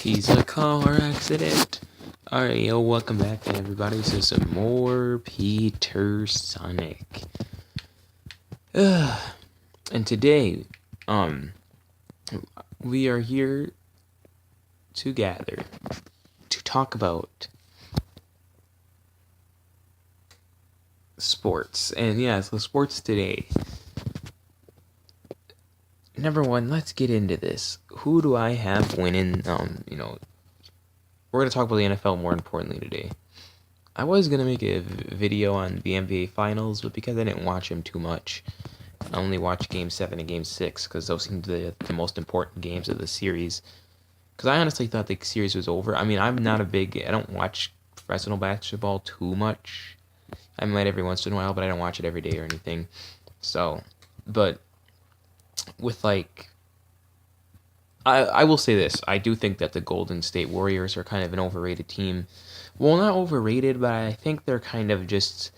He's a car accident. Alright, yo, welcome back everybody to some more Peter Sonic. And today, we are here to gather to talk about sports. And yeah, so sports today. Number one, let's get into this. Who do I have winning? We're gonna talk about the NFL more importantly today. I was gonna make a video on the NBA Finals, but because I didn't watch them too much, I only watched Game 7 and Game 6 because those seemed the most important games of the series. Because I honestly thought the series was over. I mean, I don't watch professional basketball too much. I might every once in a while, but I don't watch it every day or anything. So, but with I will say this. I do think that the Golden State Warriors are kind of an overrated team. Well, not overrated, but I think they're kind of just...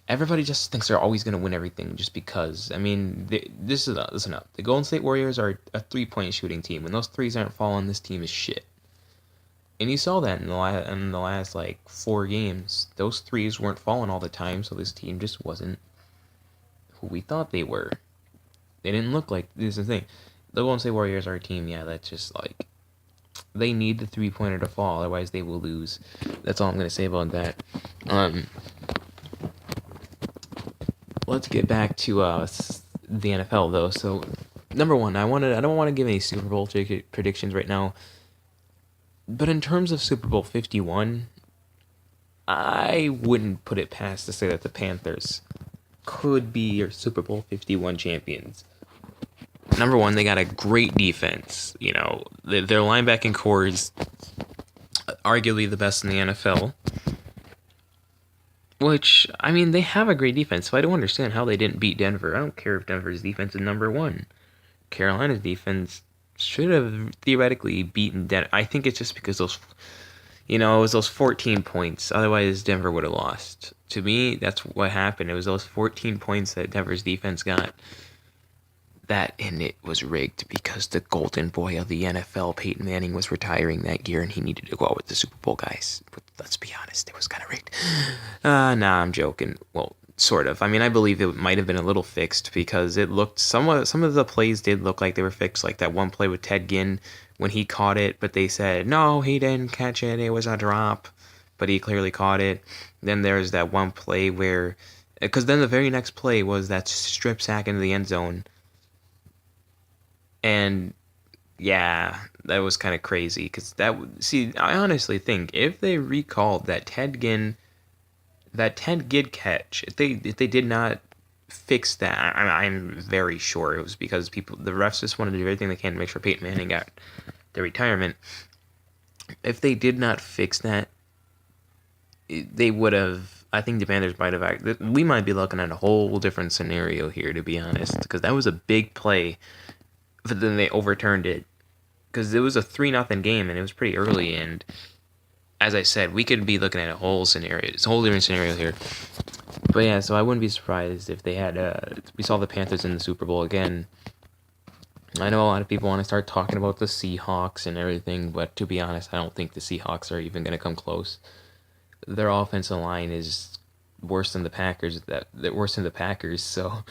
Everybody just thinks they're always going to win everything just because. I mean, listen up. The Golden State Warriors are a three-point shooting team. When those threes aren't falling, this team is shit. And you saw that in the last like 4 games. Those threes weren't falling all the time, so this team just wasn't who we thought they were. They didn't look like... This is the thing. The Golden State Warriors are a team, yeah, that's just like... They need the three-pointer to fall, otherwise they will lose. That's all I'm going to say about that. Let's get back to the NFL, though. So, number one, I don't want to give any Super Bowl predictions right now. But in terms of Super Bowl 51, I wouldn't put it past to say that the Panthers could be your Super Bowl 51 champions. Number one, they got a great defense. You know, their linebacking core is arguably the best in the NFL. Which, I mean, they have a great defense, so I don't understand how they didn't beat Denver. I don't care if Denver's defense is number one. Carolina's defense should have theoretically beaten Denver. I think it's just because it was those 14 points. Otherwise, Denver would have lost. To me, that's what happened. It was those 14 points that Denver's defense got. And it was rigged because the golden boy of the NFL, Peyton Manning, was retiring that year and he needed to go out with the Super Bowl guys. But let's be honest, it was kind of rigged. Nah, I'm joking. Well, sort of. I mean, I believe it might have been a little fixed because it looked some of the plays did look like they were fixed, like that one play with Ted Ginn when he caught it, but they said, no, he didn't catch it, it was a drop, but he clearly caught it. Then there's that one play where, because then the very next play was that strip sack into the end zone. And yeah, that was kind of crazy because I honestly think if they recalled that Ted Ginn catch, if they did not fix that, I'm very sure it was because the refs just wanted to do everything they can to make sure Peyton Manning got the retirement. If they did not fix that, they would have. I think the Panthers might have. We might be looking at a whole different scenario here, to be honest, because that was a big play. But then they overturned it because it was a 3-0 game and it was pretty early. And as I said, we could be looking at a whole different scenario here. But yeah, so I wouldn't be surprised if they had. We saw the Panthers in the Super Bowl again. I know a lot of people want to start talking about the Seahawks and everything, but to be honest, I don't think the Seahawks are even going to come close. Their offensive line is worse than the Packers. They're worse than the Packers, so.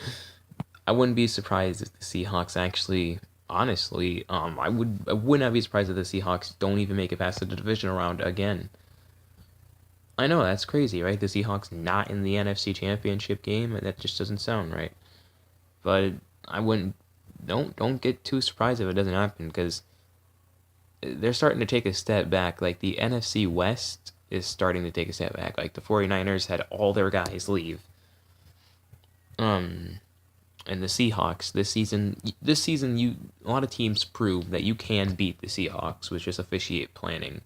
I wouldn't be surprised if the Seahawks actually, honestly, I would not be surprised if the Seahawks don't even make it past the divisional round again. I know, that's crazy, right? The Seahawks not in the NFC Championship game, that just doesn't sound right. But don't get too surprised if it doesn't happen, because they're starting to take a step back. Like, the NFC West is starting to take a step back. Like, the 49ers had all their guys leave. And the Seahawks this season, a lot of teams prove that you can beat the Seahawks with just officiate planning.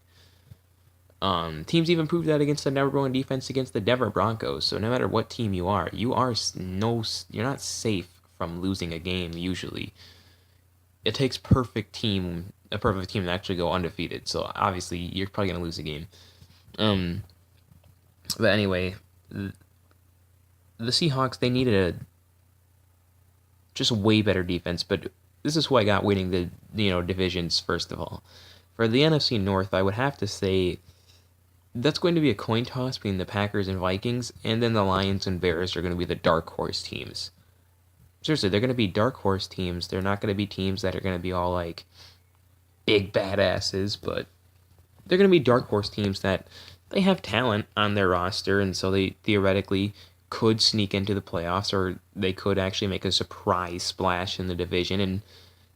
Teams even proved that against the number one defense against the Denver Broncos. So no matter what team you're not safe from losing a game. Usually, it takes a perfect team to actually go undefeated. So obviously, you're probably gonna lose a game. But anyway, the Seahawks, they needed a just way better defense, but this is who I got winning the divisions first of all. For the NFC North, I would have to say that's going to be a coin toss between the Packers and Vikings, and then the Lions and Bears are going to be the dark horse teams. Seriously, they're going to be dark horse teams. They're not going to be teams that are going to be all like big badasses, but they're going to be dark horse teams that they have talent on their roster, and so they theoretically could sneak into the playoffs, or they could actually make a surprise splash in the division, and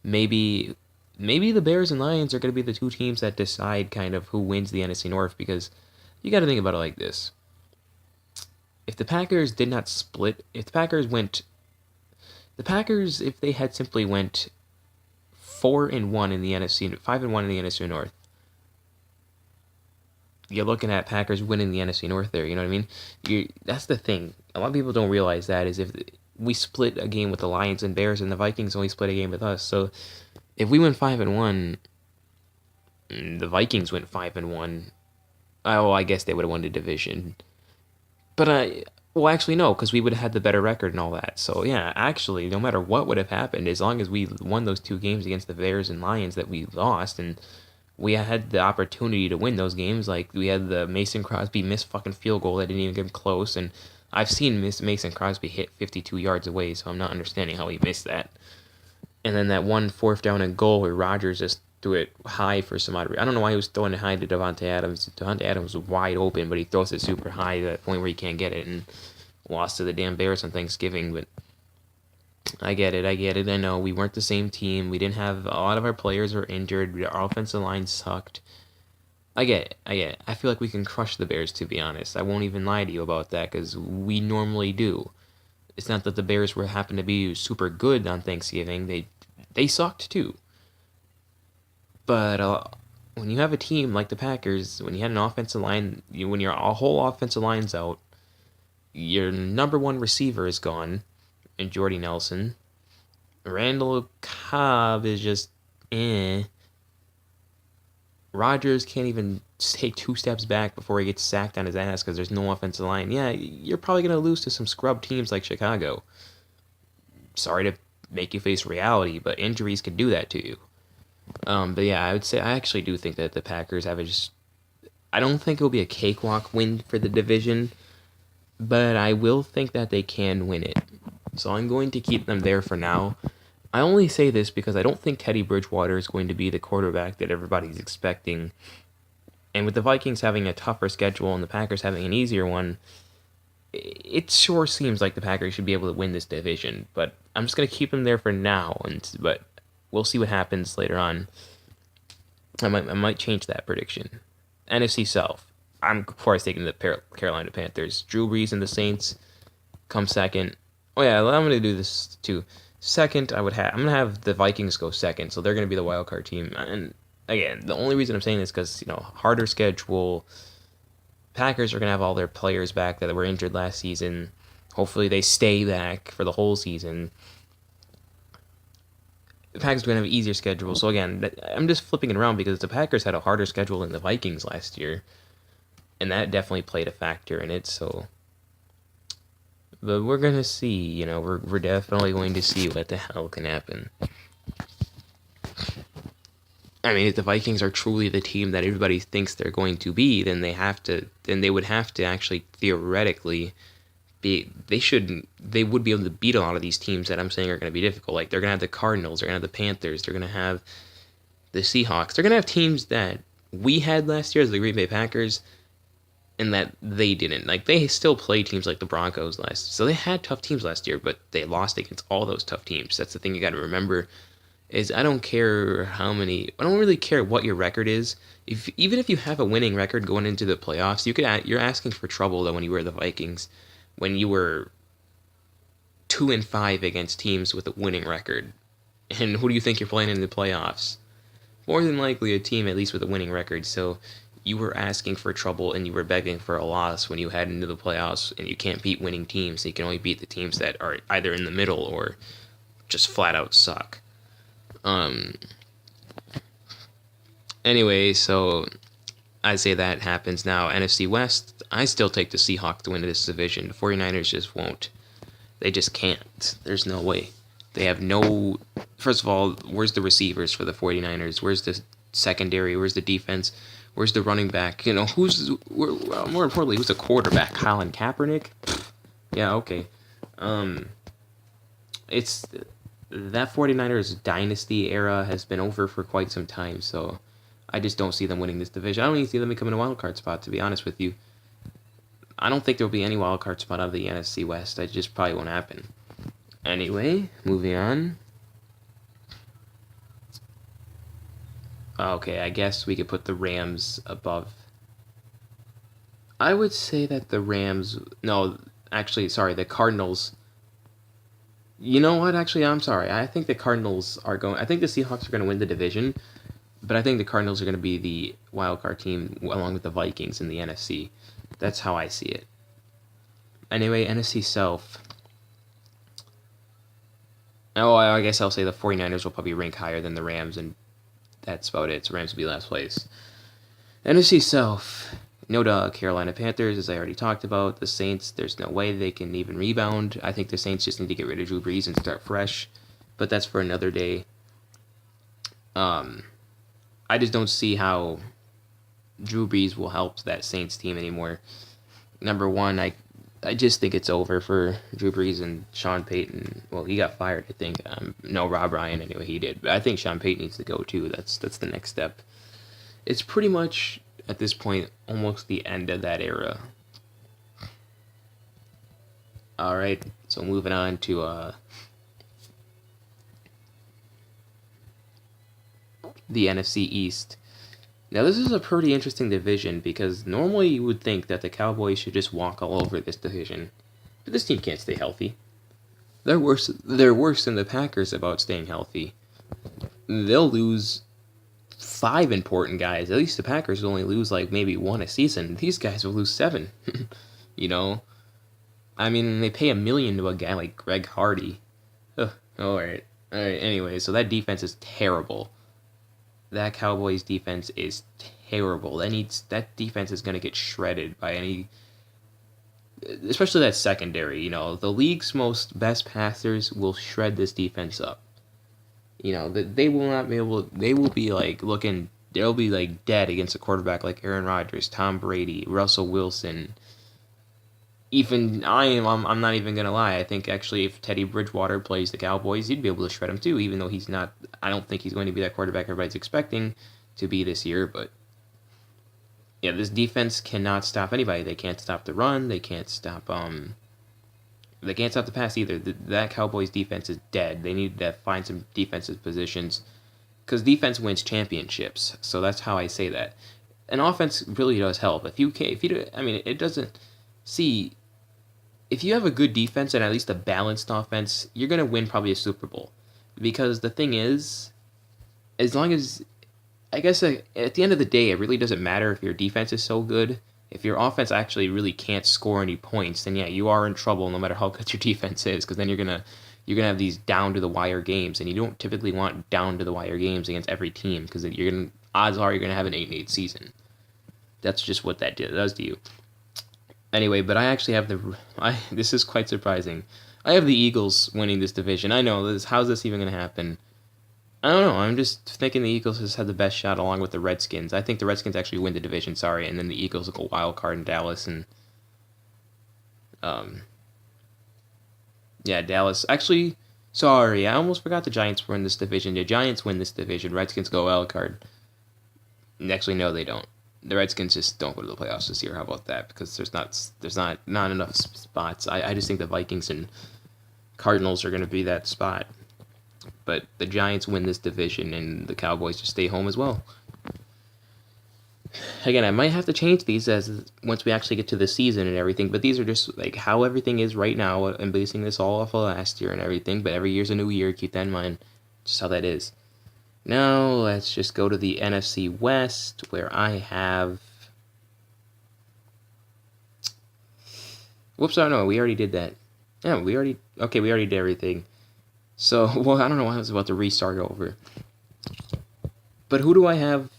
maybe the Bears and Lions are going to be the two teams that decide kind of who wins the NFC North, because you got to think about it like this. If the Packers did not split, if the Packers, if they had simply went 4-1 in the NFC, 5-1 in the NFC North, you're looking at Packers winning the NFC North there. You know what I mean? That's the thing. A lot of people don't realize that is if we split a game with the Lions and Bears, and the Vikings only split a game with us. So if we went 5-1, the Vikings went 5-1. Oh, I guess they would have won the division. But actually no, because we would have had the better record and all that. So yeah, actually, no matter what would have happened, as long as we won those two games against the Bears and Lions that we lost, and we had the opportunity to win those games. Like, we had the Mason Crosby missed fucking field goal that didn't even get him close, and I've seen Mason Crosby hit 52 yards away, so I'm not understanding how he missed that. And then that one 4th down and goal where Rodgers just threw it high for some odd reason. I don't know why he was throwing it high to Davante Adams. Davante Adams was wide open, but he throws it super high to that point where he can't get it, and lost to the damn Bears on Thanksgiving. But I get it. I know we weren't the same team. We didn't have a lot of our players were injured. Our offensive line sucked. I get it. I feel like we can crush the Bears, to be honest. I won't even lie to you about that, because we normally do. It's not that the Bears were happened to be super good on Thanksgiving. They sucked too. But when you have a team like the Packers, when you had an offensive line, when your whole offensive line's out, your number one receiver is gone, and Jordy Nelson. Randall Cobb is just Rodgers can't even take 2 steps back before he gets sacked on his ass because there's no offensive line. Yeah, you're probably going to lose to some scrub teams like Chicago. Sorry to make you face reality, but injuries can do that to you. But yeah, I would say I actually do think that the Packers have I don't think it will be a cakewalk win for the division, but I will think that they can win it. So I'm going to keep them there for now. I only say this because I don't think Teddy Bridgewater is going to be the quarterback that everybody's expecting. And with the Vikings having a tougher schedule and the Packers having an easier one, it sure seems like the Packers should be able to win this division. But I'm just going to keep them there for now. But we'll see what happens later on. I might change that prediction. NFC South. I'm, of course, taking the Carolina Panthers. Drew Brees and the Saints come second. Oh yeah, I'm going to do this too. Second, I'm going to have the Vikings go second, so they're going to be the wild card team. And again, the only reason I'm saying this is because, harder schedule. Packers are going to have all their players back that were injured last season. Hopefully they stay back for the whole season. The Packers are going to have an easier schedule. So again, I'm just flipping it around because the Packers had a harder schedule than the Vikings last year. And that definitely played a factor in it, so... But we're going to see, we're definitely going to see what the hell can happen. I mean, if the Vikings are truly the team that everybody thinks they're going to be, then they would have to actually theoretically they would be able to beat a lot of these teams that I'm saying are going to be difficult. Like, they're going to have the Cardinals, they're going to have the Panthers, they're going to have the Seahawks. They're going to have teams that we had last year as the Green Bay Packers, and that they didn't. Like, they still play teams like the Broncos so they had tough teams last year, but they lost against all those tough teams. That's the thing you got to remember, is I don't really care what your record is. Even if you have a winning record going into the playoffs, you're asking for trouble though when you were the Vikings, when you were 2-5 against teams with a winning record. And who do you think you're playing in the playoffs? More than likely a team at least with a winning record, so you were asking for trouble and you were begging for a loss when you head into the playoffs, and you can't beat winning teams. You can only beat the teams that are either in the middle or just flat out suck. Anyway, so I say that happens now. NFC West, I still take the Seahawks to win this division. The 49ers just won't. They just can't. There's no way. They have no... First of all, where's the receivers for the 49ers? Where's the secondary? Where's the defense? Where's the running back? You know, more importantly, who's the quarterback? Colin Kaepernick? Yeah, okay. It's that 49ers dynasty era has been over for quite some time, so I just don't see them winning this division. I don't even see them becoming a wild card spot, to be honest with you. I don't think there'll be any wild card spot out of the NFC West. That just probably won't happen. Anyway, moving on. Okay, I guess we could put the Rams above. I would say that the Rams. No, actually, sorry, the Cardinals. You know what? Actually, I'm sorry. I think the Cardinals are going. I think the Seahawks are going to win the division, but I think the Cardinals are going to be the wild card team along with the Vikings in the NFC. That's how I see it. Anyway, NFC South. Oh, I guess I'll say the 49ers will probably rank higher than the Rams, and that's about it. So Rams will be last place. NFC South. No duh, Carolina Panthers, as I already talked about. The Saints, there's no way they can even rebound. I think the Saints just need to get rid of Drew Brees and start fresh. But that's for another day. I just don't see how Drew Brees will help that Saints team anymore. Number one, I just think it's over for Drew Brees and Sean Payton. Well, he got fired, I think. No, Rob Ryan, anyway, he did. But I think Sean Payton needs to go, too. That's the next step. It's pretty much, at this point, almost the end of that era. Alright, so moving on to the NFC East. Now, this is a pretty interesting division because normally you would think that the Cowboys should just walk all over this division. But this team can't stay healthy. They're worse than the Packers about staying healthy. They'll lose 5 important guys. At least the Packers will only lose like maybe 1 a season. These guys will lose 7. You know? I mean, they pay $1 million to a guy like Greg Hardy. Alright. Anyway, so that defense is terrible. That Cowboys defense is terrible. That defense is going to get shredded by any, especially that secondary. You know, the league's best passers will shred this defense up. You know, they will not be able. They will be like looking. They'll be like dead against a quarterback like Aaron Rodgers, Tom Brady, Russell Wilson. Even I'm not even gonna lie. I think actually, if Teddy Bridgewater plays the Cowboys, he'd be able to shred him too. Even though he's not, I don't think he's going to be that quarterback everybody's expecting to be this year. But yeah, this defense cannot stop anybody. They can't stop the run. They can't stop They can't stop the pass either. That Cowboys defense is dead. They need to find some defensive positions because defense wins championships. So that's how I say that. And offense really does help. If you, I mean, it doesn't. See, if you have a good defense and at least a balanced offense, you're going to win probably a Super Bowl. Because the thing is, as long as, I guess at the end of the day, it really doesn't matter if your defense is so good. If your offense actually really can't score any points, then yeah, you are in trouble no matter how good your defense is. Because then you're gonna have these down to the wire games, and you don't typically want down to the wire games against every team because odds are you're gonna have an 8-8 season. That's just what that does to you. Anyway, but I actually have this is quite surprising. I have the Eagles winning this division. I know this. How's this even going to happen? I don't know. I'm just thinking the Eagles has had the best shot along with the Redskins. I think the Redskins actually win the division, and then the Eagles will go wild card in Dallas and yeah, Dallas. Actually, sorry, I almost forgot the Giants were in this division. The Giants win this division. Redskins go wild card. Actually, no, they don't. The Redskins just don't go to the playoffs this year. How about that? Because there's not enough spots. I just think the Vikings and Cardinals are going to be that spot. But the Giants win this division, and the Cowboys just stay home as well. Again, I might have to change these once we actually get to the season and everything. But these are just like how everything is right now. I'm basing this all off of last year and everything. But every year's a new year. Keep that in mind. Just how that is. Now, let's just go to the NFC West, where I have... Whoops, no, we already did that. Yeah, we already did everything. So, well, I don't know why I was about to restart over. But who do I have,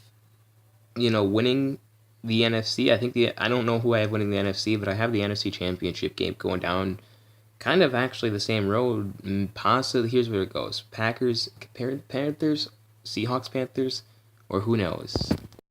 winning the NFC? I don't know who I have winning the NFC, but I have the NFC Championship game going down kind of actually the same road. Possibly, here's where it goes. Panthers, Seahawks, Panthers, or who knows?